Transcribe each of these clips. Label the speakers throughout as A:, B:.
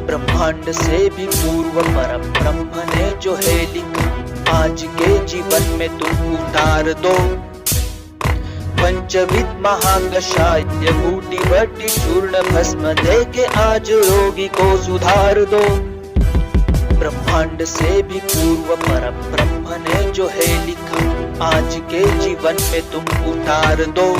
A: ब्रह्मांड से भी पूर्व परम ब्रह्म ने जो है लिखा, आज के जीवन में तुम उतार दो। पंचविध महाकषाय बूटी बटी चूर्ण भस्म दे के आज रोगी को सुधार दो। ब्रह्मांड से भी पूर्व परम ब्रह्म ने जो है लिखा, आज के जीवन में तुम उतार दो।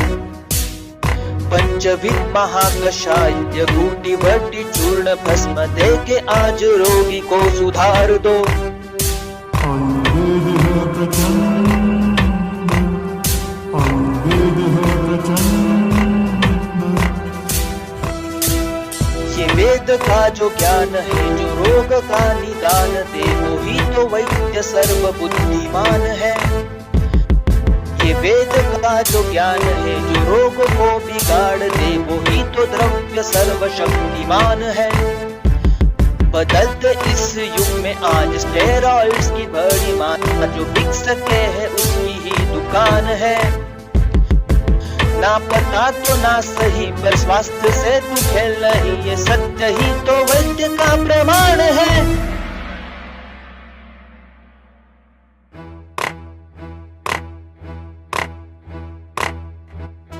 A: पंचविध महाकषाय बूटी बटी चूर्ण भस्म दे के आज रोगी को सुधार दो। ये वेद का जो ज्ञान है, जो रोग का निदान दे, वही तो वैद्य सर्व बुद्धिमान है। ये वेद का जो ज्ञान है, जो रोग को बिगाड़ दे, वही तो द्रव्य सर्व शक्तिमान है। बदलते इस युग में आज स्टेरॉइड्स की बड़ी मांग, जो बिक सके है उसकी ही दुकान है। ना पता तो ना सही, पर स्वास्थ्य से तू खेल नहीं, ये सत्य ही तो वैद्य का प्रमाण है।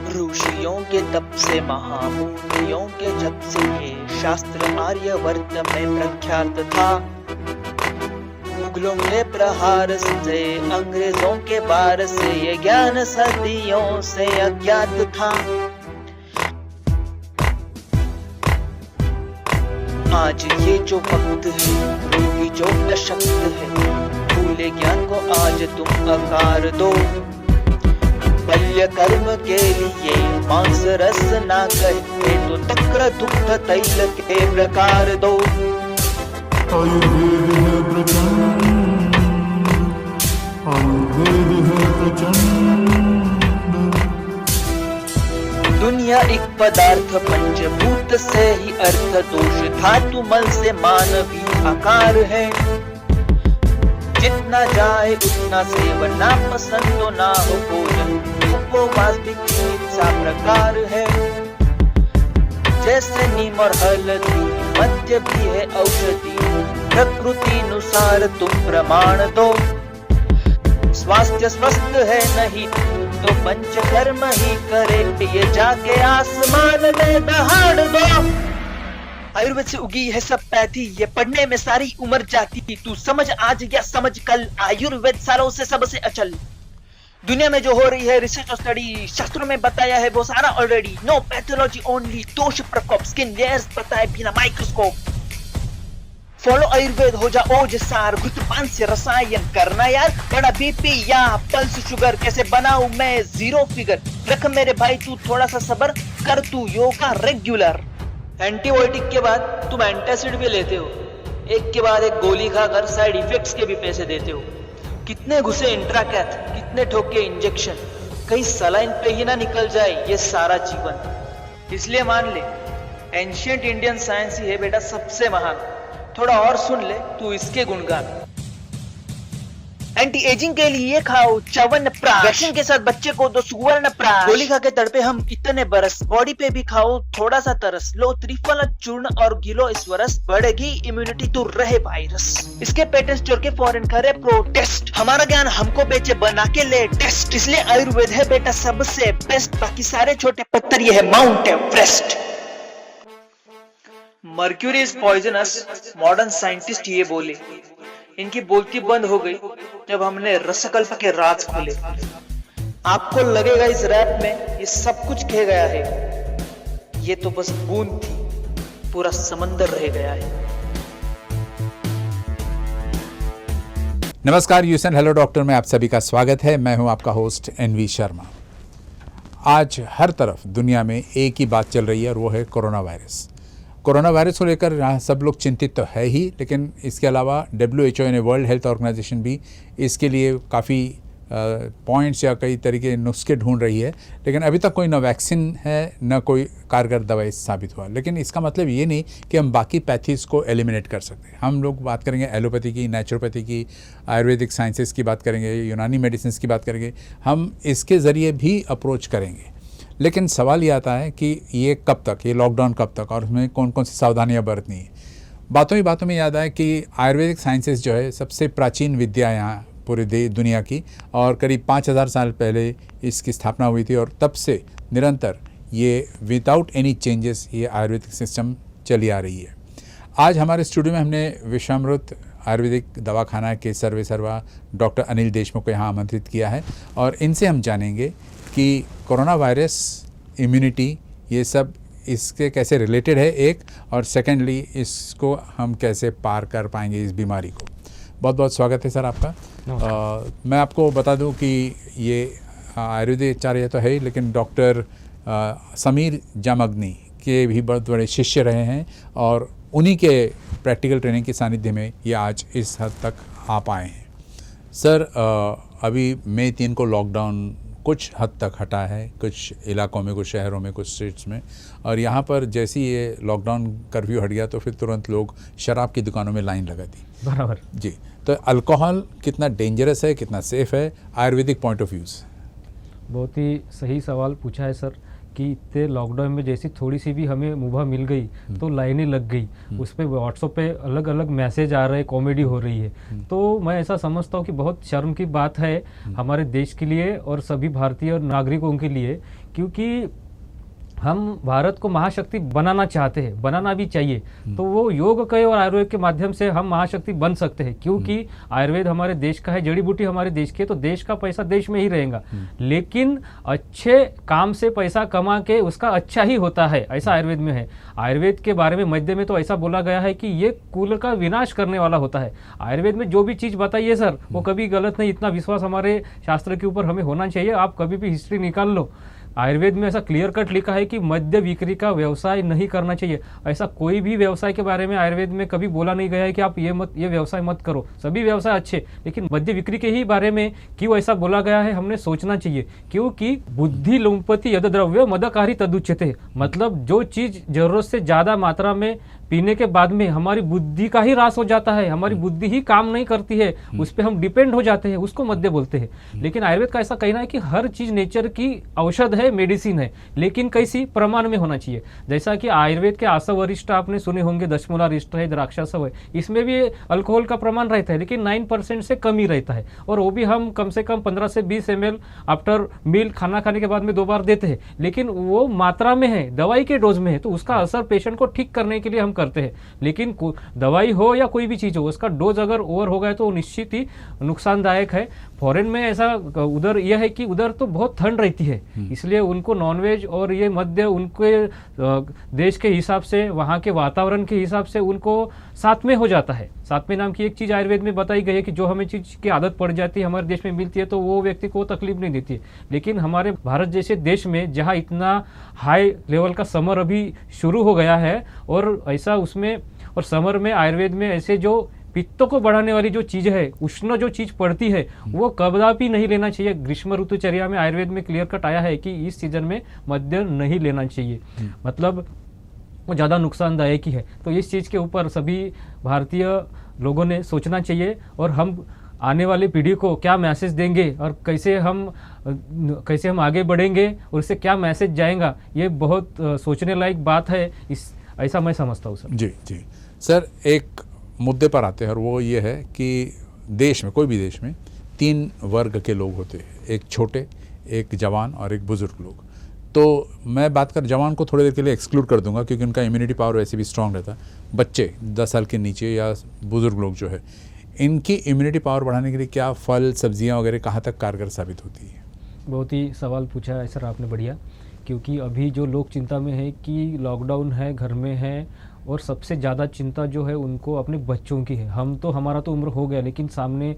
A: ऋषियों के तप से, महामुनियों के जप से, ये शास्त्र आर्यवर्त में प्रख्यात था। मुगलों के प्रहार से, अंग्रेजों के वार से, ये ज्ञान सदियों से अज्ञात था। आज ये जो वक्त है, रोगी जो अशक्त है, भूले ज्ञान को आज तुम आकार दो। बल्य कर्म के लिए मांस रस ना कहे, तो तक्र दुग्ध तैल के प्रकार दो।
B: आयुर्वेद है प्रचंड, आयुर्वेद है प्रचंड।
A: दुनिया एक पदार्थ, पंचभूत से ही अर्थ, दोष धातु मल से मानवी आकार है। जितना जाए उतना सेवन, ना पसंद तो ना हो भोजन, उपवास भी चिकित्सा प्रकार है। जैसे नीम और हल्दी मध्य भी है औषधि, प्रकृति अनुसार तुम प्रमाण दो। स्वास्थ्य स्वस्थ है नहीं तो पंचकर्म ही करे, ये जाके आसमान में दहाड़ दो। आयुर्वेद से उगी है सब पैथी, ये पढ़ने में सारी उम्र जाती। तू समझ आज या समझ कल, आयुर्वेद सालों से सबसे अचल। दुनिया में जो हो रही है रिसर्च और स्टडी, शास्त्रों में बताया है वो सारा ऑलरेडी। नो पैथोलॉजी ओनली, दोष प्रकोप, स्किन लेयर्स बताए बिना माइक्रोस्कोप। फॉलो आयुर्वेद, हो जा ओज सार, घुटपान से रसायन करना यार। बड़ा बीपी या पल्स शुगर कैसे बनाऊं मैं जीरो फिगर। रख मेरे भाई तू थोड़ा सा सब्र, कर तू योगा रेगुलर। एंटीबायोटिक के बाद तुम एंटासिड भी लेते हो, एक के बाद एक गोली खाकर साइड इफेक्ट्स के भी पैसे देते हो। कितने घुसे इंट्राकैथ, कितने ठोके इंजेक्शन, कहीं सलाइन पे ही ना निकल जाए ये सारा जीवन। इसलिए मान ले एंशिएंट इंडियन साइंस ही है बेटा सबसे महान। थोड़ा और सुन ले तू इसके गुणगान। एंटी एजिंग के लिए खाओ च्यवनप्राश, वैक्सीन के साथ बच्चे को दो सुवर्णप्राश। गोली खा के तड़पे हम इतने बरस, बॉडी पे भी खाओ थोड़ा सा तरस। लो त्रिफला चूर्ण और गिलो इस वरस, बढ़ेगी इम्यूनिटी दूर रहे वायरस। इसके पेटेंट चोर के फॉरेन करे प्रोटेस्ट, हमारा ज्ञान हमको बेचे बना के लेटेस्ट। इसलिए आयुर्वेद है बेटा सबसे बेस्ट, बाकी सारे छोटे पत्थर ये है mount Everest. Mercury is poisonous, modern scientist ये बोले। इनकी बोलती बंद हो गई जब हमने रसकल्प के राज खोले। आपको लगेगा इस रैप में ये सब कुछ कह गया है, ये तो बस बूंद थी, पूरा समंदर रह गया है।
C: नमस्कार यूएसएन हेलो डॉक्टर में आप सभी का स्वागत है। मैं हूं आपका होस्ट एनवी शर्मा। आज हर तरफ दुनिया में एक ही बात चल रही है और वो है कोरोना वायरस। कोरोना वायरस को लेकर सब लोग चिंतित तो है ही, लेकिन इसके अलावा WHO यानी वर्ल्ड हेल्थ ऑर्गेनाइजेशन भी इसके लिए काफ़ी पॉइंट्स या कई तरीके नुस्खे ढूंढ रही है। लेकिन अभी तक कोई ना वैक्सीन है ना कोई कारगर दवाई साबित हुआ। लेकिन इसका मतलब ये नहीं कि हम बाकी पैथीज़ को एलिमिनेट कर सकते हैं। हम लोग बात करेंगे एलोपैथी की, नेचुरोपैथी की, आयुर्वेदिक साइंसेस की बात करेंगे, यूनानी मेडिसिन की बात करेंगे। हम इसके ज़रिए भी अप्रोच करेंगे। लेकिन सवाल ये आता है कि ये कब तक, ये लॉकडाउन कब तक और उसमें कौन कौन सी सावधानियां बरतनी है। बातों ही बातों में याद आया कि आयुर्वेदिक साइंसेस जो है सबसे प्राचीन विद्या यहाँ पूरे दुनिया की, और करीब 5000 साल पहले इसकी स्थापना हुई थी, और तब से निरंतर ये विदाउट एनी चेंजेस ये आयुर्वेदिक सिस्टम चली आ रही है। आज हमारे स्टूडियो में हमने विश्वामृत आयुर्वेदिक दवाखाना के सर्वा डॉक्टर अनिल देशमुख को यहाँ आमंत्रित किया है, और इनसे हम जानेंगे कि कोरोना वायरस, इम्यूनिटी, ये सब इसके कैसे रिलेटेड है एक, और सेकेंडली इसको हम कैसे पार कर पाएंगे इस बीमारी को। बहुत बहुत स्वागत है सर आपका। मैं आपको बता दूं कि ये आयुर्वेदिक आचार्य तो है ही, लेकिन डॉक्टर समीर जामग्नी के भी बहुत बड़े शिष्य रहे हैं, और उन्हीं के प्रैक्टिकल ट्रेनिंग के सानिध्य में ये आज इस हद तक आ पाए हैं। सर, अभी मई 3 को लॉकडाउन कुछ हद तक हटा है, कुछ इलाकों में, कुछ शहरों में, कुछ स्टेट्स में, और यहाँ पर जैसे ही ये लॉकडाउन कर्फ्यू हट गया तो फिर तुरंत लोग शराब की दुकानों में लाइन लगा दी।
D: बराबर
C: जी, तो अल्कोहल कितना डेंजरस है, कितना सेफ है आयुर्वेदिक पॉइंट ऑफ व्यू से?
D: बहुत ही सही सवाल पूछा है सर कि इतने लॉकडाउन में जैसी थोड़ी सी भी हमें मुभा मिल गई तो लाइनें लग गई, उस पर व्हाट्सएप पे अलग अलग मैसेज आ रहे, कॉमेडी हो रही है। तो मैं ऐसा समझता हूँ कि बहुत शर्म की बात है हमारे देश के लिए और सभी भारतीय नागरिकों के लिए, क्योंकि हम भारत को महाशक्ति बनाना चाहते हैं, बनाना भी चाहिए। तो वो योग के और आयुर्वेद के माध्यम से हम महाशक्ति बन सकते हैं, क्योंकि आयुर्वेद हमारे देश का है, जड़ी बूटी हमारे देश की है, तो देश का पैसा देश में ही रहेगा। लेकिन अच्छे काम से पैसा कमा के उसका अच्छा ही होता है, ऐसा आयुर्वेद में है। आयुर्वेद के बारे में मध्य में तो ऐसा बोला गया है कि ये कुल का विनाश करने वाला होता है। आयुर्वेद में जो भी चीज़ बताइए सर, वो कभी गलत नहीं, इतना विश्वास हमारे शास्त्र के ऊपर हमें होना चाहिए। आप कभी भी हिस्ट्री निकाल लो, आयुर्वेद में ऐसा क्लियर कट लिखा है कि मद्य बिक्री का व्यवसाय नहीं करना चाहिए। ऐसा कोई भी व्यवसाय के बारे में आयुर्वेद में कभी बोला नहीं गया है कि आप ये व्यवसाय मत करो। सभी व्यवसाय अच्छे, लेकिन मद्य बिक्री के ही बारे में क्यों ऐसा बोला गया है, हमने सोचना चाहिए। क्योंकि बुद्धि लुम्पति यद द्रव्य मदकारी तदुच्यते, मतलब जो चीज जरूरत से ज्यादा मात्रा में पीने के बाद में हमारी बुद्धि का ही ह्रास हो जाता है, हमारी बुद्धि ही काम नहीं करती है, उस पर हम डिपेंड हो जाते हैं, उसको मद्य बोलते हैं। लेकिन आयुर्वेद का ऐसा कहना है कि हर चीज नेचर की औषध है, मेडिसिन है, लेकिन कैसी प्रमाण में होना चाहिए। जैसा कि आयुर्वेद के आसवरिष्ठ आपने सुने होंगे, दशमूलारिष्ठ है, द्राक्षासव है, इसमें भी अल्कोहल का प्रमाण रहता है, लेकिन 9% से कम ही रहता है, और वो भी हम कम से कम 15 से 20 ml आफ्टर मील, खाना खाने के बाद में 2 बार देते हैं, लेकिन वो मात्रा में है, दवाई के डोज में है, तो उसका असर पेशेंट को ठीक करने के लिए हम करते हैं। लेकिन दवाई हो या कोई भी चीज हो, उसका डोज अगर ओवर हो गया तो निश्चित ही नुकसानदायक है। फॉरेन में ऐसा उधर यह है कि उधर तो बहुत ठंड रहती है, इसलिए उनको नॉनवेज और ये मद्य उनके देश के हिसाब से, वहाँ के वातावरण के हिसाब से उनको साथ में हो जाता है। साथ में नाम की एक चीज आयुर्वेद में बताई गई है कि जो हमें चीज की आदत पड़ जाती है, हमारे देश में मिलती है, तो वो व्यक्ति को तकलीफ नहीं देती है। लेकिन हमारे भारत जैसे देश में जहाँ इतना हाई लेवल का समर अभी शुरू हो गया है, और ऐसा उसमें और समर में आयुर्वेद में ऐसे जो पित्तों को बढ़ाने वाली जो चीज है, उष्ण जो चीज पड़ती है, वो कदापि नहीं लेना चाहिए। ग्रीष्म ऋतुचर्या में आयुर्वेद में क्लियर कट आया है कि इस सीजन में मद्य नहीं लेना चाहिए, मतलब वो ज़्यादा नुकसानदायक ही है। तो इस चीज़ के ऊपर सभी भारतीय लोगों ने सोचना चाहिए, और हम आने वाली पीढ़ी को क्या मैसेज देंगे और कैसे हम आगे बढ़ेंगे और इससे क्या मैसेज जाएगा, ये बहुत सोचने लायक बात है। ऐसा मैं समझता हूँ सर।
C: जी जी सर, एक मुद्दे पर आते हैं, और वो ये है कि देश में, कोई भी देश में 3 वर्ग के लोग होते हैं, एक छोटे, एक जवान और एक बुजुर्ग लोग। तो मैं बात कर जवान को थोड़ी देर के लिए एक्सक्लूड कर दूंगा, क्योंकि उनका इम्यूनिटी पावर वैसे भी स्ट्रांग रहता है। बच्चे 10 साल के नीचे या बुजुर्ग लोग जो है, इनकी इम्यूनिटी पावर बढ़ाने के लिए क्या फल, सब्जियां वगैरह कहाँ तक कारगर साबित होती है?
D: बहुत ही सवाल पूछा है सर आपने, बढ़िया। क्योंकि अभी जो लोग चिंता में है कि लॉकडाउन है, घर में है, और सबसे ज़्यादा चिंता जो है उनको अपने बच्चों की है। हमारा तो उम्र हो गया, लेकिन सामने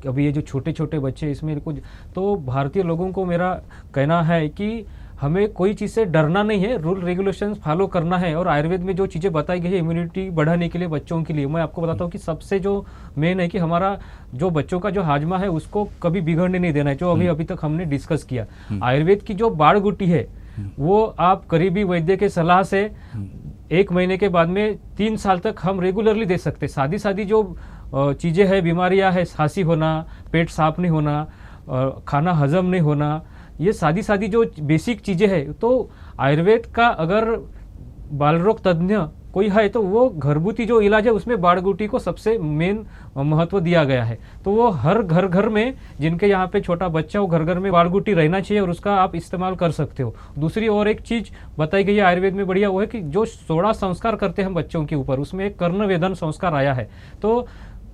D: अभी ये जो छोटे छोटे बच्चे, इसमें कुछ तो भारतीय लोगों को मेरा कहना है कि हमें कोई चीज़ से डरना नहीं है, रूल रेगुलेशंस फॉलो करना है। और आयुर्वेद में जो चीज़ें बताई गई है इम्यूनिटी बढ़ाने के लिए बच्चों के लिए, मैं आपको बताता हूँ कि सबसे जो मेन है कि हमारा जो बच्चों का जो हाजमा है उसको कभी बिगड़ने नहीं देना है, जो अभी तक हमने डिस्कस किया। आयुर्वेद की जो बाड़ गुटी है वो आप करीबी वैद्य के सलाह से 1 महीने के बाद में 3 साल तक हम रेगुलरली दे सकते। सादी जो चीज़ें हैं, बीमारियां है, खांसी होना, पेट साफ नहीं होना, खाना हजम नहीं होना, ये सादी जो बेसिक चीज़ें हैं, तो आयुर्वेद का अगर बाल रोग तज्ञ कोई है तो वो घरगुती जो इलाज है उसमें बाड़गुटी को सबसे मेन महत्व दिया गया है। तो वो हर घर घर में, जिनके यहाँ पे छोटा बच्चा हो, घर घर में बाड़गुटी रहना चाहिए और उसका आप इस्तेमाल कर सकते हो। दूसरी और एक चीज़ बताई गई है आयुर्वेद में बढ़िया, वो है कि जो 16 संस्कार करते हैं हम बच्चों के ऊपर, उसमें एक कर्णवेधन संस्कार आया है। तो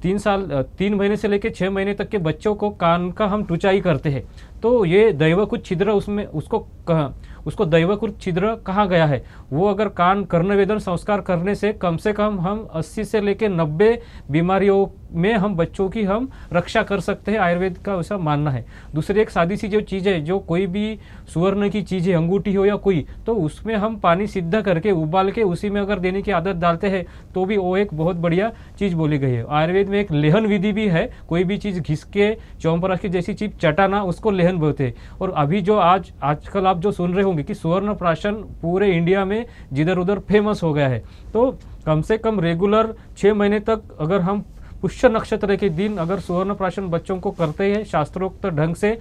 D: 3 महीने से लेकर 6 महीने तक के बच्चों को कान का हम टुचाई करते हैं, तो ये दैवकुट छिद्र उसमें उसको दैवकुट छिद्र कहा गया है। वो अगर कान कर्णवेधन संस्कार करने से कम हम 80 से लेकर 90 बीमारियों में हम बच्चों की हम रक्षा कर सकते हैं, आयुर्वेद का ऐसा मानना है। दूसरी एक सादी सी जो चीज़ है, जो कोई भी सुवर्ण की चीज़ है, अंगूठी हो या कोई, तो उसमें हम पानी सिद्ध करके उबाल के उसी में अगर देने की आदत डालते हैं तो भी वो एक बहुत बढ़िया चीज़ बोली गई है। आयुर्वेद में एक लेहन विधि भी है, कोई भी चीज़ घिस के च्यवनप्राश की जैसी चीज़ चटाना, उसको लेहन बोलते हैं। और अभी जो आजकल आप जो सुन रहे होंगे कि सुवर्ण प्राशन पूरे इंडिया में जिधर उधर फेमस हो गया है, तो कम से कम रेगुलर 6 महीने तक अगर हम पुष्य नक्षत्र के दिन अगर सुवर्ण प्राशन बच्चों को करते हैं शास्त्रोक्त ढंग से,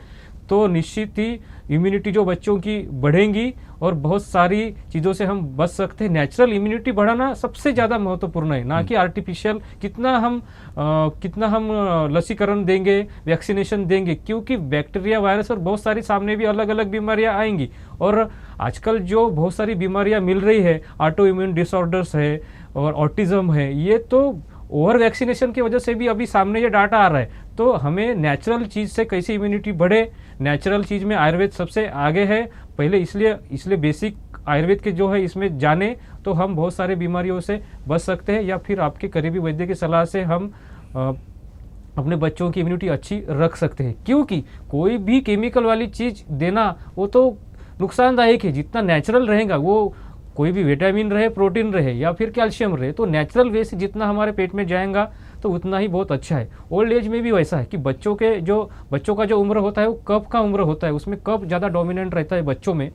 D: तो निश्चित ही इम्यूनिटी जो बच्चों की बढ़ेंगी और बहुत सारी चीज़ों से हम बच सकते हैं। नेचुरल इम्यूनिटी बढ़ाना सबसे ज़्यादा महत्वपूर्ण है, ना कि आर्टिफिशियल कितना हम लसीकरण देंगे, वैक्सीनेशन देंगे, क्योंकि बैक्टीरिया, वायरस और बहुत सारी सामने भी अलग अलग बीमारियां आएंगी। और आजकल जो बहुत सारी बीमारियां मिल रही है, ऑटो इम्यून डिसऑर्डर्स है और ऑटिज्म है, ये तो ओवर वैक्सीनेशन की वजह से भी अभी सामने ये डाटा आ रहा है। तो हमें नेचुरल चीज़ से कैसे इम्यूनिटी बढ़े, नेचुरल चीज़ में आयुर्वेद सबसे आगे है पहले, इसलिए बेसिक आयुर्वेद के जो है इसमें जाने तो हम बहुत सारे बीमारियों से बच सकते हैं, या फिर आपके करीबी वैद्य की सलाह से हम अपने बच्चों की इम्यूनिटी अच्छी रख सकते हैं। क्योंकि कोई भी केमिकल वाली चीज़ देना वो तो नुकसानदायक है, जितना नेचुरल रहेगा, वो कोई भी विटामिन रहे, प्रोटीन रहे या फिर कैल्शियम रहे, तो नेचुरल वे से जितना हमारे पेट में जाएगा तो उतना ही बहुत अच्छा है। ओल्ड एज में भी वैसा है कि बच्चों का जो उम्र होता है वो कफ का उम्र होता है, उसमें कफ ज़्यादा डोमिनेंट रहता है बच्चों में,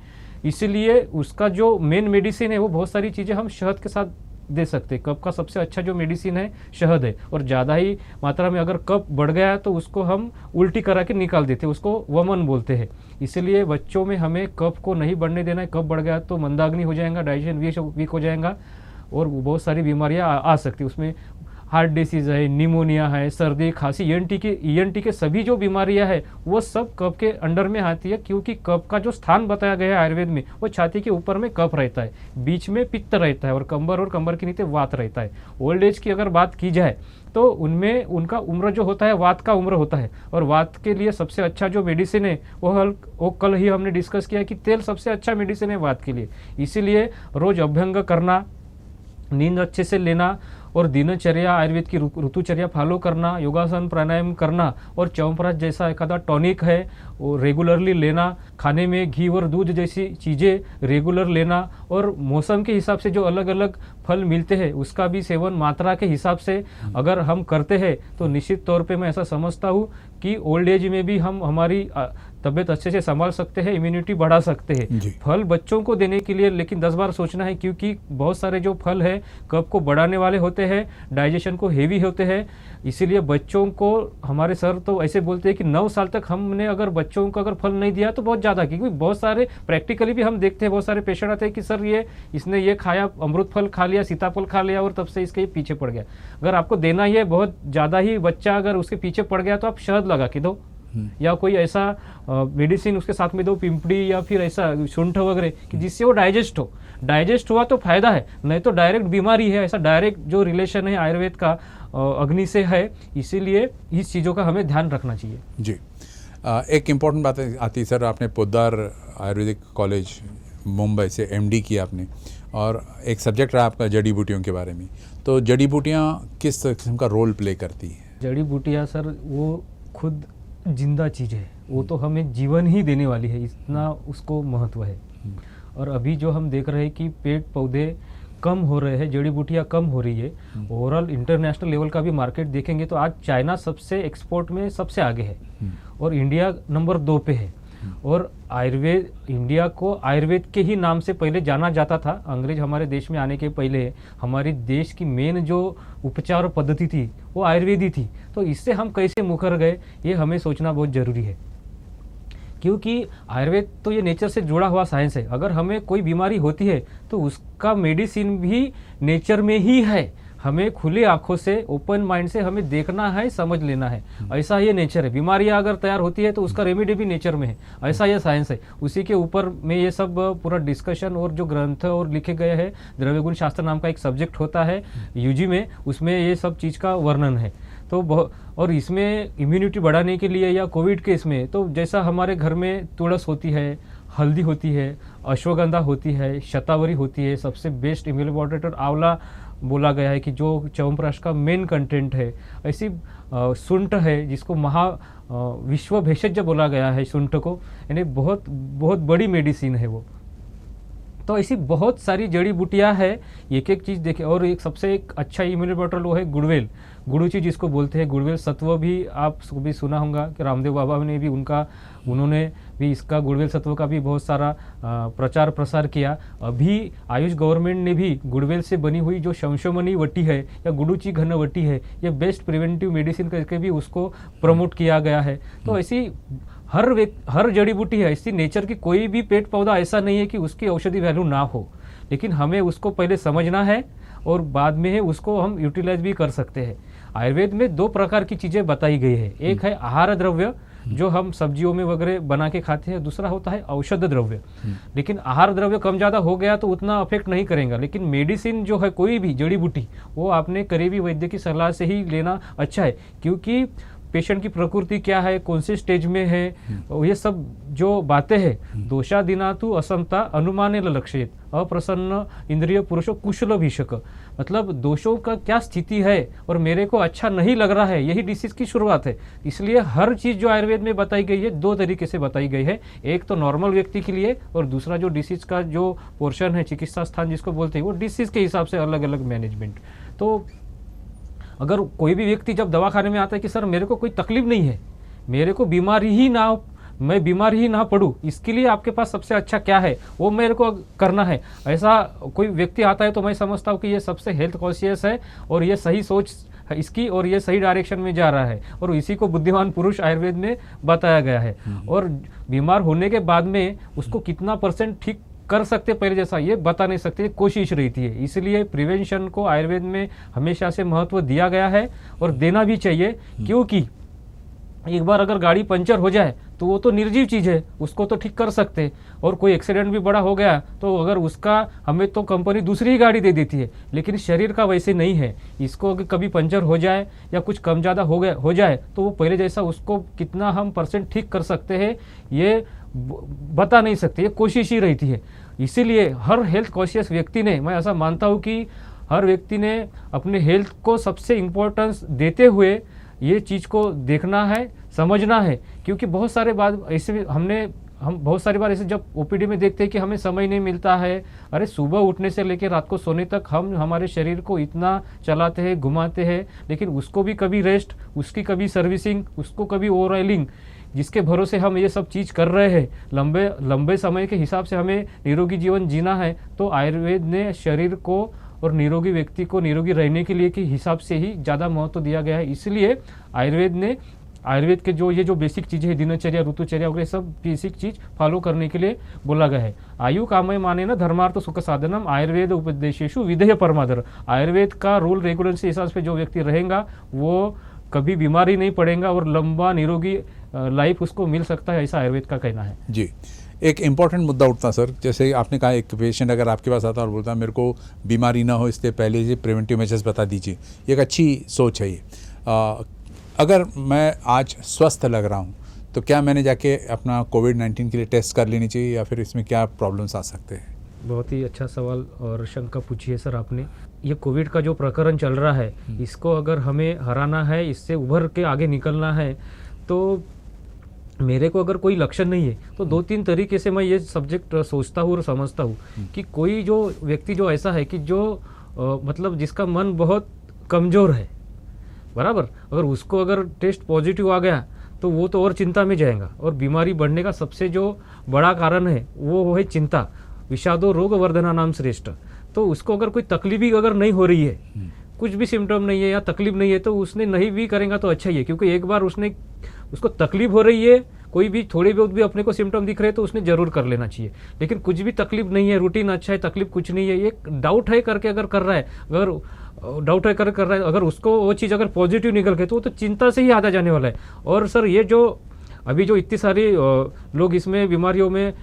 D: इसीलिए उसका जो मेन मेडिसिन है वो बहुत सारी चीज़ें हम शहद के साथ दे सकते हैं। कफ का सबसे अच्छा जो मेडिसिन है शहद है, और ज़्यादा ही मात्रा में अगर कफ बढ़ गया है तो उसको हम उल्टी करा के निकाल देते हैं, उसको वमन बोलते हैं। इसीलिए बच्चों में हमें कफ को नहीं बढ़ने देना है। कफ बढ़ गया तो मंदाग्नि हो जाएगा, डाइजेशन वीक हो जाएगा और बहुत सारी बीमारियां आ सकती है। उसमें हार्ट डिसीज़ है, निमोनिया है, सर्दी, खांसी, ईएनटी के सभी जो बीमारियां है वो सब कफ के अंडर में आती है, क्योंकि कफ का जो स्थान बताया गया है आयुर्वेद में, वो छाती के ऊपर में कफ रहता है, बीच में पित्त रहता है और कमर के नीचे वात रहता है। ओल्ड एज की अगर बात की जाए तो उनमें उनका उम्र जो होता है वात का उम्र होता है, और वात के लिए सबसे अच्छा जो मेडिसिन है वो कल ही हमने डिस्कस किया कि तेल सबसे अच्छा मेडिसिन है वात के लिए। इसीलिए रोज अभ्यंग करना, नींद अच्छे से लेना और दिनचर्या आयुर्वेद की ऋतुचर्या फॉलो करना, योगासन प्राणायाम करना और च्यवनप्राश जैसा एखादा टॉनिक है वो रेगुलरली लेना, खाने में घी और दूध जैसी चीज़ें रेगुलर लेना, और मौसम के हिसाब से जो अलग अलग फल मिलते हैं उसका भी सेवन मात्रा के हिसाब से अगर हम करते हैं तो निश्चित तौर पे मैं ऐसा समझता हूँ कि ओल्ड एज में भी हम हमारी तबीयत अच्छे से संभाल सकते हैं, इम्यूनिटी बढ़ा सकते हैं। फल बच्चों को देने के लिए लेकिन 10 बार सोचना है, क्योंकि बहुत सारे जो फल है कफ को बढ़ाने वाले होते हैं, डाइजेशन को हेवी होते हैं। इसीलिए बच्चों को हमारे सर तो ऐसे बोलते हैं कि 9 साल तक हमने अगर बच्चों को अगर फल नहीं दिया तो बहुत ज़्यादा, क्योंकि बहुत सारे प्रैक्टिकली भी हम देखते हैं, बहुत सारे पेशेंट आते हैं कि सर इसने ये खाया, अमृत फल खा लिया, सीताफल खा लिया और तब से इसके पीछे पड़ गया। अगर आपको देना ही है बहुत ज़्यादा ही बच्चा अगर उसके पीछे पड़ गया तो आप शहद लगा के दो, या कोई ऐसा मेडिसिन उसके साथ में दो, पिंपड़ी या फिर ऐसा शुंठ वगैरह, कि जिससे वो डाइजेस्ट हुआ तो फायदा है, नहीं तो डायरेक्ट बीमारी है। ऐसा डायरेक्ट जो रिलेशन है आयुर्वेद का अग्नि से है, इसीलिए इस चीज़ों का हमें ध्यान रखना चाहिए। जी
C: एक इम्पॉर्टेंट बात आती है सर, आपने पोद्दार आयुर्वेदिक कॉलेज मुंबई से MD किया आपने, और एक सब्जेक्ट रहा आपका जड़ी बूटियों के बारे में, तो जड़ी बूटियाँ किस किस्म का रोल प्ले करती हैं?
D: जड़ी बूटियाँ सर वो खुद जिंदा चीज़ है, वो तो हमें जीवन ही देने वाली है, इतना उसको महत्व है। और अभी जो हम देख रहे हैं कि पेड़ पौधे कम हो रहे हैं, जड़ी बूटियाँ कम हो रही है, ओवरऑल इंटरनेशनल लेवल का भी मार्केट देखेंगे तो आज चाइना सबसे एक्सपोर्ट में सबसे आगे है और इंडिया नंबर 2 पे है। और आयुर्वेद, इंडिया को आयुर्वेद के ही नाम से पहले जाना जाता था। अंग्रेज हमारे देश में आने के पहले हमारे देश की मेन जो उपचार पद्धति थी वो आयुर्वेदी थी। तो इससे हम कैसे मुकर गए ये हमें सोचना बहुत ज़रूरी है क्योंकि आयुर्वेद तो ये नेचर से जुड़ा हुआ साइंस है। अगर हमें कोई बीमारी होती है तो उसका मेडिसिन भी नेचर में ही है। हमें खुली आंखों से, ओपन माइंड से हमें देखना है, समझ लेना है। ऐसा ये नेचर है। बीमारियां अगर तैयार होती है तो उसका रेमेडी भी नेचर में है। ऐसा ये साइंस है। उसी के ऊपर में ये सब पूरा डिस्कशन और जो ग्रंथ और लिखे गए हैं, द्रव्यगुण शास्त्र नाम का एक सब्जेक्ट होता है यूजी में, उसमें ये सब चीज़ का वर्णन है। तो और इसमें इम्यूनिटी बढ़ाने के लिए या कोविड के इसमें, तो जैसा हमारे घर में तुलस होती है, हल्दी होती है, अश्वगंधा होती है, शतावरी होती है, सबसे बेस्ट इम्यूनिटी आंवला बोला गया है कि जो च्यवनप्राश का मेन कंटेंट है। ऐसी सुंठ है जिसको विश्व भेषज बोला गया है सुंठ को, यानी बहुत बहुत बड़ी मेडिसिन है वो। तो ऐसी बहुत सारी जड़ी बूटियाँ है, एक एक चीज़ देखे। और एक सबसे एक अच्छा इम्यूनिटी बॉटल वो है गुड़वेल, गुड़ूची जिसको बोलते हैं। गुड़वेल सत्व भी आप भी सुना होगा कि रामदेव बाबा ने भी उन्होंने भी इसका गुड़वेल सत्व का भी बहुत सारा प्रचार प्रसार किया। अभी आयुष गवर्नमेंट ने भी गुड़वेल से बनी हुई जो शंशोमणि वटी है या गुड़ूची घन वटी है, ये बेस्ट प्रिवेंटिव मेडिसिन करके भी उसको प्रमोट किया गया है। तो ऐसी हर जड़ी बूटी है ऐसी, नेचर की कोई भी पेड़ पौधा ऐसा नहीं है कि उसकी औषधि वैल्यू ना हो, लेकिन हमें उसको पहले समझना है और बाद में उसको हम यूटिलाइज भी कर सकते हैं। आयुर्वेद में 2 प्रकार की चीज़ें बताई गई है। एक है आहार द्रव्य जो हम सब्जियों में वगैरह बना के खाते हैं, दूसरा होता है औषध द्रव्य। लेकिन आहार द्रव्य कम ज़्यादा हो गया तो उतना अफेक्ट नहीं करेगा, लेकिन मेडिसिन जो है कोई भी जड़ी बूटी वो आपने करीबी वैद्य की सलाह से ही लेना अच्छा है। क्योंकि पेशेंट की प्रकृति क्या है, कौन से स्टेज में है, ये सब जो बातें हैं। दोषादिनातु असमता अनुमाने लक्षित अप्रसन्न इंद्रिय पुरुषो कुशल भीषक, मतलब दोषों का क्या स्थिति है और मेरे को अच्छा नहीं लग रहा है, यही डिसीज की शुरुआत है। इसलिए हर चीज़ जो आयुर्वेद में बताई गई है 2 तरीके से बताई गई है। एक तो नॉर्मल व्यक्ति के लिए और दूसरा जो डिसीज का जो पोर्शन है, चिकित्सा स्थान जिसको बोलते हैं, वो डिसीज के हिसाब से अलग अलग मैनेजमेंट। तो अगर कोई भी व्यक्ति जब दवाखाने में आता है कि सर मेरे को कोई तकलीफ नहीं है, मेरे को मैं बीमार ही ना पड़ूं, इसके लिए आपके पास सबसे अच्छा क्या है वो मेरे को करना है, ऐसा कोई व्यक्ति आता है तो मैं समझता हूँ कि ये सबसे हेल्थ कॉन्शियस है और ये सही सोच इसकी और ये सही डायरेक्शन में जा रहा है और इसी को बुद्धिमान पुरुष आयुर्वेद में बताया गया है। और बीमार होने के बाद में उसको कितना % ठीक कर सकते पहले जैसा ये बता नहीं सकते, कोशिश रहती है। इसलिए प्रिवेंशन को आयुर्वेद में हमेशा से महत्व दिया गया है और देना भी चाहिए। क्योंकि एक बार अगर गाड़ी पंचर हो जाए तो वो तो निर्जीव चीज़ है, उसको तो ठीक कर सकते। और कोई एक्सीडेंट भी बड़ा हो गया तो अगर उसका हमें तो कंपनी दूसरी ही गाड़ी दे देती है, लेकिन शरीर का वैसे नहीं है। इसको अगर कभी पंचर हो जाए या कुछ कम ज़्यादा हो जाए तो वो पहले जैसा उसको कितना हम % ठीक कर सकते हैं ये बता नहीं सकते, ये कोशिश ही रहती है। इसीलिए हर हेल्थ कॉन्शियस व्यक्ति ने, मैं ऐसा मानता हूँ कि हर व्यक्ति ने अपने हेल्थ को सबसे इम्पोर्टेंस देते हुए ये चीज़ को देखना है, समझना है। क्योंकि बहुत सारे बात ऐसे हम बहुत सारी बार ऐसे जब ओपीडी में देखते हैं कि हमें समय नहीं मिलता है। अरे सुबह उठने से लेकर रात को सोने तक हम हमारे शरीर को इतना चलाते हैं, घुमाते हैं, लेकिन उसको भी कभी रेस्ट, उसकी कभी सर्विसिंग, उसको कभी ओवर ऑयलिंग, जिसके भरोसे हम ये सब चीज़ कर रहे हैं। लंबे समय के हिसाब से हमें निरोगी जीवन जीना है तो आयुर्वेद ने शरीर को और निरोगी व्यक्ति को निरोगी रहने के लिए के हिसाब से ही ज़्यादा महत्व दिया गया है। इसलिए आयुर्वेद के जो बेसिक चीज़ें हैं, दिनचर्या, ऋतुचर्या वगैरह सब बेसिक चीज़ फॉलो करने के लिए बोला गया है। आयु कामय माने न धर्मार्थ सुख साधनम आयुर्वेद उपदेशेषु विधेय परमादर। आयुर्वेद का रूल रेगुलेशन के हिसाब से जो व्यक्ति रहेगा वो कभी बीमारी नहीं पड़ेगा और लंबा निरोगी लाइफ उसको मिल सकता है, ऐसा आयुर्वेद का कहना है।
C: जी, एक इम्पॉर्टेंट मुद्दा उठता सर, जैसे आपने कहा एक पेशेंट अगर आपके पास आता और बोलता मेरे को बीमारी ना हो इससे पहले ये प्रिवेंटिव मेजर्स बता दीजिए, एक अच्छी सोच है ये। अगर मैं आज स्वस्थ लग रहा हूँ तो क्या मैंने जाके अपना कोविड-19 के लिए टेस्ट कर लेनी चाहिए या फिर इसमें क्या प्रॉब्लम्स आ सकते हैं?
D: बहुत ही अच्छा सवाल और शंका पूछी है सर आपने। ये कोविड का जो प्रकरण चल रहा है इसको अगर हमें हराना है, इससे उभर के आगे निकलना है, तो मेरे को अगर कोई लक्षण नहीं है तो 2-3 तरीके से मैं ये सब्जेक्ट सोचता हूँ और समझता हूँ कि कोई जो व्यक्ति जो ऐसा है कि जो मतलब जिसका मन बहुत कमज़ोर है, बराबर, अगर उसको अगर टेस्ट पॉजिटिव आ गया तो वो तो और चिंता में जाएगा। और बीमारी बढ़ने का सबसे जो बड़ा कारण है वो है चिंता। विषादो रोग वर्धना नाम श्रेष्ठ। तो उसको अगर कोई तकलीफ ही अगर नहीं हो रही है, कुछ भी सिम्टम नहीं है या तकलीफ नहीं है, तो उसने नहीं भी करेगा तो अच्छा ही है। क्योंकि एक बार उसको तकलीफ हो रही है कोई भी थोड़ी बहुत भी अपने को सिम्टम दिख रहे हैं तो उसने जरूर कर लेना चाहिए। लेकिन कुछ भी तकलीफ नहीं है, रूटीन अच्छा है, तकलीफ कुछ नहीं है, एक डाउट है करके अगर कर रहा है, अगर डाउट है कर रहा है, अगर उसको वो चीज़ अगर पॉजिटिव निकल गई तो वो तो चिंता से ही आधा जाने वाला है। और सर ये जो अभी जो इतनी सारी लोग इसमें बीमारियों में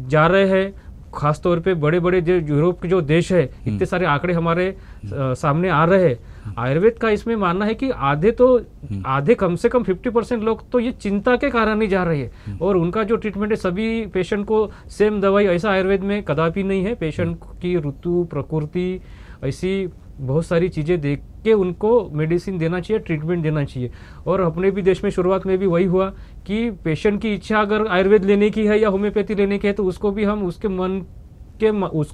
D: जा रहे हैं, खास तौर पे बड़े बड़े जो यूरोप के जो देश है, इतने सारे आंकड़े हमारे सामने आ रहे हैं। आयुर्वेद का इसमें मानना है कि आधे कम से कम 50% लोग तो ये चिंता के कारण ही जा रहे हैं। और उनका जो ट्रीटमेंट है सभी पेशेंट को सेम दवाई, ऐसा आयुर्वेद में कदापि नहीं है। पेशेंट की ऋतु, प्रकृति, ऐसी बहुत सारी चीज़ें देख के उनको मेडिसिन देना चाहिए, ट्रीटमेंट देना चाहिए। और अपने भी देश में शुरुआत में भी वही हुआ कि पेशेंट की इच्छा अगर आयुर्वेद लेने की है या होम्योपैथी लेने की है तो उसको भी हम उसको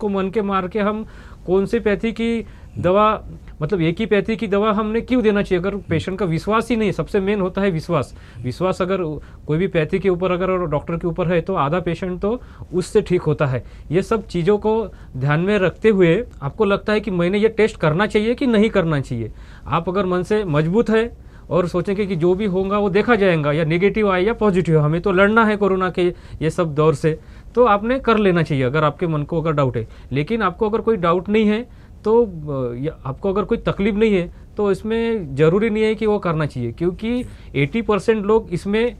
D: मन के मार के हम कौन सी पैथी की दवा, मतलब एक ही पैथी की दवा हमने क्यों देना चाहिए अगर पेशेंट का विश्वास ही नहीं है। सबसे मेन होता है विश्वास अगर कोई भी पैथी के ऊपर अगर डॉक्टर के ऊपर है तो आधा पेशेंट तो उससे ठीक होता है। ये सब चीज़ों को ध्यान में रखते हुए आपको लगता है कि मैंने ये टेस्ट करना चाहिए कि नहीं करना चाहिए, आप अगर मन से मजबूत है और सोचेंगे कि जो भी होगा वो देखा जाएगा, या नेगेटिव आए या पॉजिटिव, हमें तो लड़ना है कोरोना के ये सब दौर से, तो आपने कर लेना चाहिए अगर आपके मन को अगर डाउट है। लेकिन आपको अगर कोई डाउट नहीं है तो आपको अगर कोई तकलीफ नहीं है तो इसमें ज़रूरी नहीं है कि वो करना चाहिए, क्योंकि 80% लोग इसमें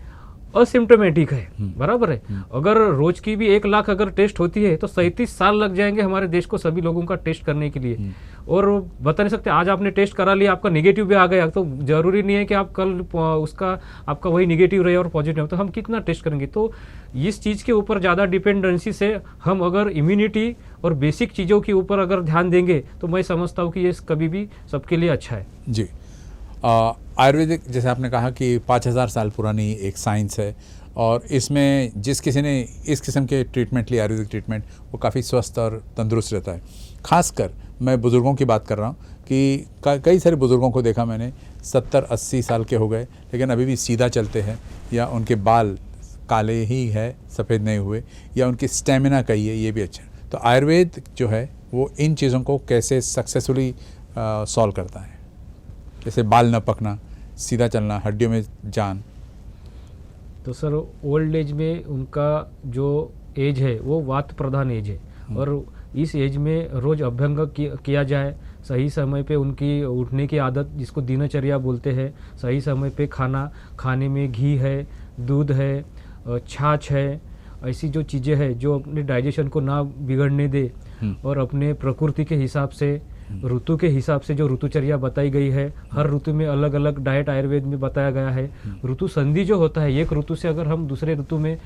D: असिम्टोमेटिक है, बराबर है। अगर रोज की भी 1 लाख अगर टेस्ट होती है तो 37 साल लग जाएंगे हमारे देश को सभी लोगों का टेस्ट करने के लिए। और बता नहीं सकते, आज आपने टेस्ट करा लिया, आपका नेगेटिव भी आ गया तो जरूरी नहीं है कि आप कल उसका आपका वही नेगेटिव रहे और पॉजिटिव, तो हम कितना टेस्ट करेंगे। तो इस चीज़ के ऊपर ज़्यादा डिपेंडेंसी से हम अगर इम्यूनिटी और बेसिक चीज़ों के ऊपर अगर ध्यान देंगे तो मैं समझता हूँ कि ये कभी भी सबके लिए अच्छा है।
C: जी, आयुर्वेदिक जैसे आपने कहा कि 5000 साल पुरानी एक साइंस है, और इसमें जिस किसी ने इस किस्म के ट्रीटमेंट लिया, आयुर्वेदिक ट्रीटमेंट, वो काफ़ी स्वस्थ और तंदुरुस्त रहता है। ख़ासकर मैं बुज़ुर्गों की बात कर रहा हूँ कि कई सारे बुज़ुर्गों को देखा मैंने 70-80 साल के हो गए लेकिन अभी भी सीधा चलते हैं, या उनके बाल काले ही है, सफ़ेद नहीं हुए, या उनकी स्टेमिना कही है, ये भी अच्छा है। तो आयुर्वेद जो है वो इन चीज़ों को कैसे सक्सेसफुली सॉल्व करता है, जैसे बाल न पकना, सीधा चलना, हड्डियों में जान।
D: तो सर ओल्ड एज में उनका जो एज है वो वात प्रधान एज है, और इस एज में रोज़ अभ्यंग किया जाए, सही समय पे उनकी उठने की आदत जिसको दिनचर्या बोलते हैं, सही समय पे खाने में घी है, दूध है, छाछ है, ऐसी जो चीज़ें हैं जो अपने डाइजेशन को ना बिगड़ने दे, और अपने प्रकृति के हिसाब से, ऋतु के हिसाब से जो ऋतुचर्या बताई गई है, हर ऋतु में अलग अलग डाइट आयुर्वेद में बताया गया है। ऋतु संधि जो होता है, एक ऋतु से अगर हम दूसरे ऋतु में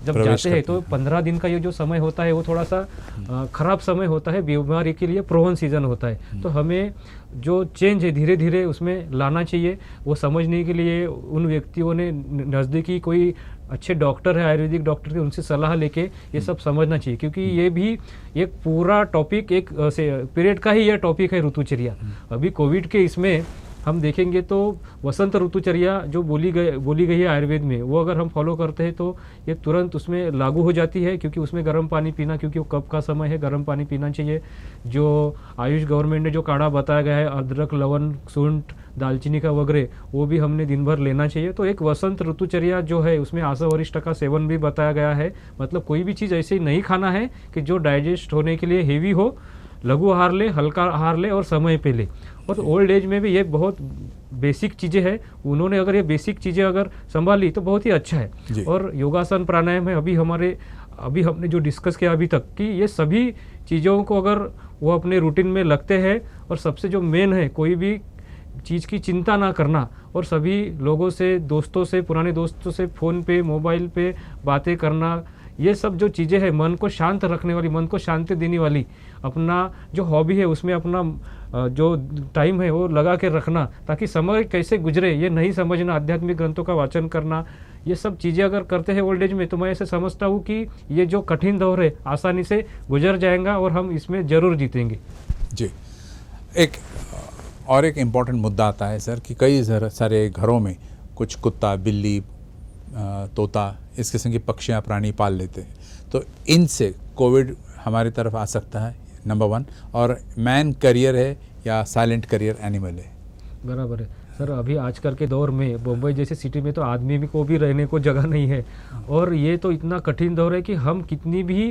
D: जब जाते हैं तो 15 दिन का ये जो समय होता है वो थोड़ा सा खराब समय होता है, बीमारी के लिए प्रोवन सीजन होता है। तो हमें जो चेंज है धीरे धीरे उसमें लाना चाहिए। वो समझने के लिए उन व्यक्तियों ने नज़दीकी कोई अच्छे डॉक्टर है, आयुर्वेदिक डॉक्टर थे, उनसे सलाह लेके ये सब समझना चाहिए, क्योंकि ये भी एक पूरा टॉपिक, एक पीरियड का ही यह टॉपिक है ऋतुचर्या। अभी कोविड के इसमें हम देखेंगे तो वसंत ऋतुचर्या जो बोली गई है आयुर्वेद में, वो अगर हम फॉलो करते हैं तो ये तुरंत उसमें लागू हो जाती है, क्योंकि उसमें गर्म पानी पीना, क्योंकि वो कब का समय है, गर्म पानी पीना चाहिए। जो आयुष गवर्नमेंट ने जो काढ़ा बताया गया है, अदरक, लवंग, सूंठ, दालचीनी का वगैरह, वो भी हमने दिन भर लेना चाहिए। तो एक वसंत ऋतुचर्या जो है उसमें आसवरिष्ठ का सेवन भी बताया गया है। मतलब कोई भी चीज़ ऐसे ही नहीं खाना है कि जो डाइजेस्ट होने के लिए हेवी हो, लघु आहार ले, हल्का आहार ले और समय पे ले। और ओल्ड एज में भी ये बहुत बेसिक चीज़ें हैं, उन्होंने अगर ये बेसिक चीज़ें अगर संभाली तो बहुत ही अच्छा है। और योगासन प्राणायाम है, अभी हमने जो डिस्कस किया अभी तक, कि ये सभी चीज़ों को अगर वो अपने रूटीन में लगते हैं, और सबसे जो मेन है कोई भी चीज़ की चिंता ना करना, और सभी लोगों से, दोस्तों से, पुराने दोस्तों से फ़ोन पे, मोबाइल पे बातें करना, ये सब जो चीज़ें हैं मन को शांत रखने वाली, मन को शांति देने वाली, अपना जो हॉबी है उसमें अपना जो टाइम है वो लगा के रखना, ताकि समय कैसे गुजरे ये नहीं समझना, आध्यात्मिक ग्रंथों का वाचन करना, ये सब चीज़ें अगर करते हैं ओल्ड एज में, तो मैं ऐसे समझता हूँ कि ये जो कठिन दौर है आसानी से गुजर जाएगा और हम इसमें ज़रूर जीतेंगे।
C: जी, एक इम्पॉर्टेंट मुद्दा आता है सर कि कई सारे घरों में कुछ कुत्ता, बिल्ली, तोता, इस किस्म की पक्षियाँ, प्राणी पाल लेते हैं, तो इनसे कोविड हमारी तरफ आ सकता है, नंबर 1। और मैन करियर है या साइलेंट करियर एनिमल है?
D: बराबर है सर अभी आजकल के दौर में बम्बई जैसे सिटी में तो आदमी भी को भी रहने को जगह नहीं है, और ये तो इतना कठिन दौर है कि हम कितनी भी,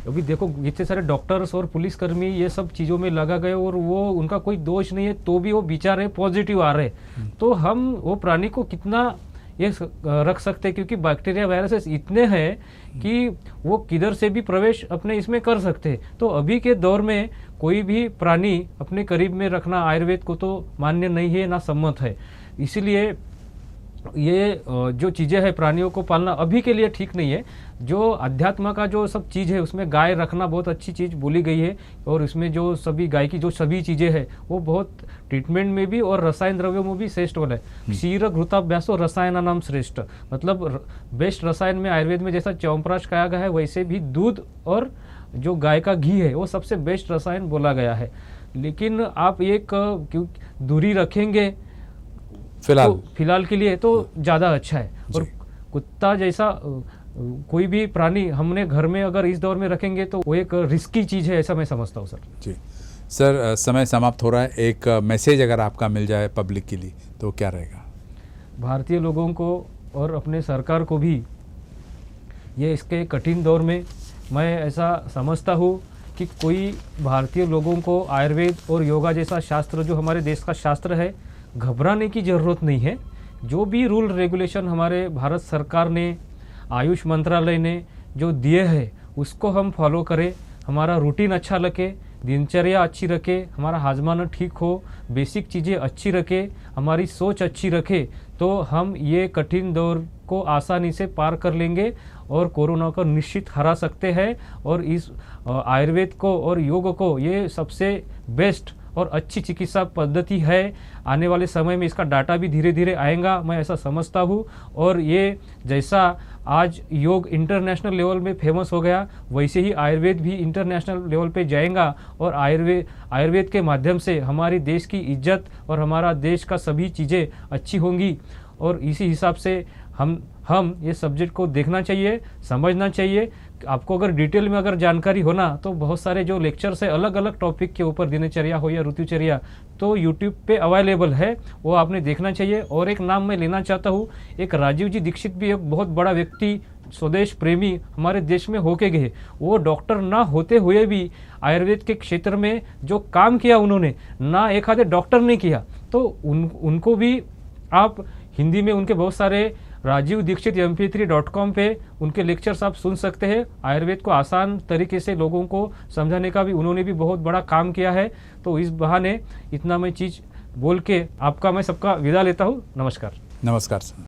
D: अभी देखो इतने सारे डॉक्टर्स और पुलिसकर्मी ये सब चीज़ों में लगा गए और वो उनका कोई दोष नहीं है तो भी वो बेचारे पॉजिटिव आ रहे, तो हम वो प्राणी को कितना ये रख सकते हैं, क्योंकि बैक्टीरिया वायरसेस इतने हैं कि वो किधर से भी प्रवेश अपने इसमें कर सकते हैं। तो अभी के दौर में कोई भी प्राणी अपने करीब में रखना आयुर्वेद को तो मान्य नहीं है ना सम्मत है, इसीलिए ये जो चीज़ें हैं प्राणियों को पालना अभी के लिए ठीक नहीं है। जो अध्यात्म का जो सब चीज़ है उसमें गाय रखना बहुत अच्छी चीज़ बोली गई है, और इसमें जो सभी गाय की जो सभी चीज़ें हैं वो बहुत ट्रीटमेंट में भी और रसायन द्रव्यों में भी श्रेष्ठ वाला है। क्षीर घृताभ्यासो रसायन नाम श्रेष्ठ, मतलब बेस्ट रसायन में आयुर्वेद में जैसा च्यवनप्राश कहा गया है वैसे भी दूध और जो गाय का घी है वो सबसे बेस्ट रसायन बोला गया है। लेकिन आप एक क्यों दूरी रखेंगे फिलहाल के लिए तो ज़्यादा अच्छा है। और कुत्ता जैसा कोई भी प्राणी हमने घर में अगर इस दौर में रखेंगे तो वो एक रिस्की चीज़ है, ऐसा मैं समझता हूँ सर।
C: जी सर, समय समाप्त हो रहा है, एक मैसेज अगर आपका मिल जाए पब्लिक के लिए तो क्या रहेगा?
D: भारतीय लोगों को और अपने सरकार को भी ये इसके कठिन दौर में मैं ऐसा समझता हूँ कि कोई भारतीय लोगों को आयुर्वेद और योगा जैसा शास्त्र जो हमारे देश का शास्त्र है घबराने की ज़रूरत नहीं है। जो भी रूल रेगुलेशन हमारे भारत सरकार ने, आयुष मंत्रालय ने जो दिए हैं उसको हम फॉलो करें, हमारा रूटीन अच्छा रखे, दिनचर्या अच्छी रखे, हमारा हाजमाना ठीक हो, बेसिक चीज़ें अच्छी रखे, हमारी सोच अच्छी रखे, तो हम ये कठिन दौर को आसानी से पार कर लेंगे और कोरोना को निश्चित हरा सकते हैं। और इस आयुर्वेद को और योग को ये सबसे बेस्ट और अच्छी चिकित्सा पद्धति है। आने वाले समय में इसका डाटा भी धीरे धीरे आएगा, मैं ऐसा समझता हूँ। और ये जैसा आज योग इंटरनेशनल लेवल में फेमस हो गया वैसे ही आयुर्वेद भी इंटरनेशनल लेवल पे जाएगा, और आयुर्वेद के माध्यम से हमारी देश की इज्जत और हमारा देश का सभी चीज़ें अच्छी होंगी। और इसी हिसाब से हम ये सब्जेक्ट को देखना चाहिए, समझना चाहिए। आपको अगर डिटेल में अगर जानकारी होना तो बहुत सारे जो लेक्चर्स है अलग अलग टॉपिक के ऊपर, दिनचर्या हो या ऋतुचर्या, तो यूट्यूब पे अवेलेबल है, वो आपने देखना चाहिए। और एक नाम मैं लेना चाहता हूँ, एक राजीव जी दीक्षित भी एक बहुत बड़ा व्यक्ति, स्वदेश प्रेमी हमारे देश में होके गए। वो डॉक्टर ना होते हुए भी आयुर्वेद के क्षेत्र में जो काम किया उन्होंने, ना एक आधे डॉक्टर ने किया, तो उनको भी आप हिंदी में उनके बहुत सारे राजीव दीक्षित mp3.com पे उनके लेक्चर्स आप सुन सकते हैं। आयुर्वेद को आसान तरीके से लोगों को समझाने का भी उन्होंने भी बहुत बड़ा काम किया है। तो इस बहाने इतना मैं चीज़ बोल के आपका मैं सबका विदा लेता हूँ। नमस्कार।
C: नमस्कार सर।